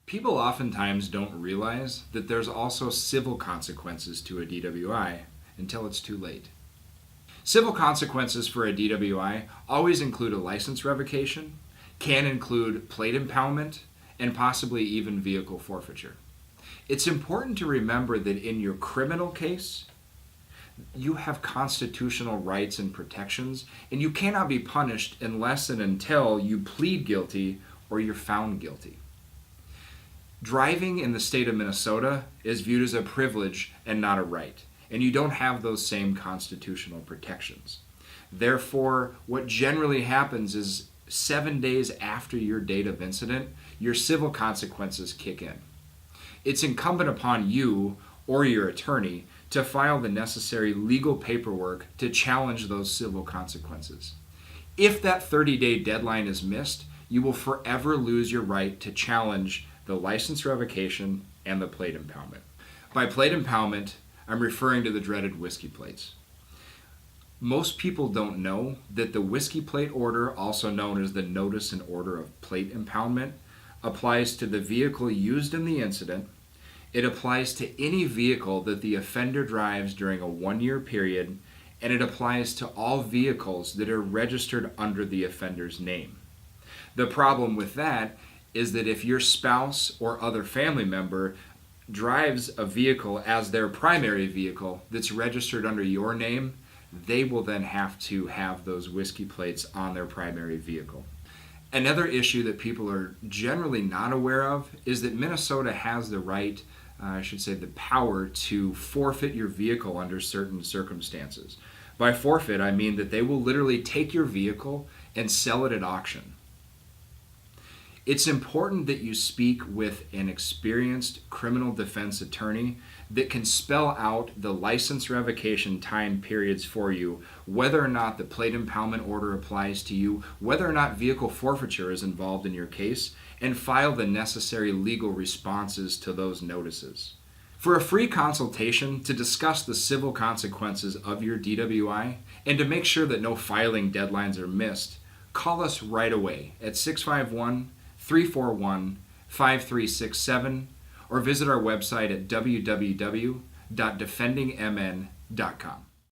People oftentimes don't realize that there's also civil consequences to a DWI until it's too late. Civil consequences for a DWI always include a license revocation, can include plate impoundment, and possibly even vehicle forfeiture. It's important to remember that in your criminal case, you have constitutional rights and protections, and you cannot be punished unless and until you plead guilty or you're found guilty. Driving in the state of Minnesota is viewed as a privilege and not a right, and you don't have those same constitutional protections. Therefore, what generally happens is 7 days after your date of incident, your civil consequences kick in. It's incumbent upon you or your attorney to file the necessary legal paperwork to challenge those civil consequences. If that 30-day deadline is missed, you will forever lose your right to challenge the license revocation and the plate impoundment. By plate impoundment, I'm referring to the dreaded whiskey plates. Most people don't know that the whiskey plate order, also known as the notice and order of plate impoundment, applies to the vehicle used in the incident. It applies to any vehicle that the offender drives during a 1-year period, and it applies to all vehicles that are registered under the offender's name. The problem with that is that if your spouse or other family member drives a vehicle as their primary vehicle that's registered under your name, they will then have to have those whiskey plates on their primary vehicle. Another issue that people are generally not aware of is that Minnesota has the right, the power to forfeit your vehicle under certain circumstances. By forfeit, I mean that they will literally take your vehicle and sell it at auction. It's important that you speak with an experienced criminal defense attorney that can spell out the license revocation time periods for you, whether or not the plate impoundment order applies to you, whether or not vehicle forfeiture is involved in your case, and file the necessary legal responses to those notices. For a free consultation to discuss the civil consequences of your DWI and to make sure that no filing deadlines are missed, call us right away at 651-341-5367 or visit our website at www.DefendingMN.com.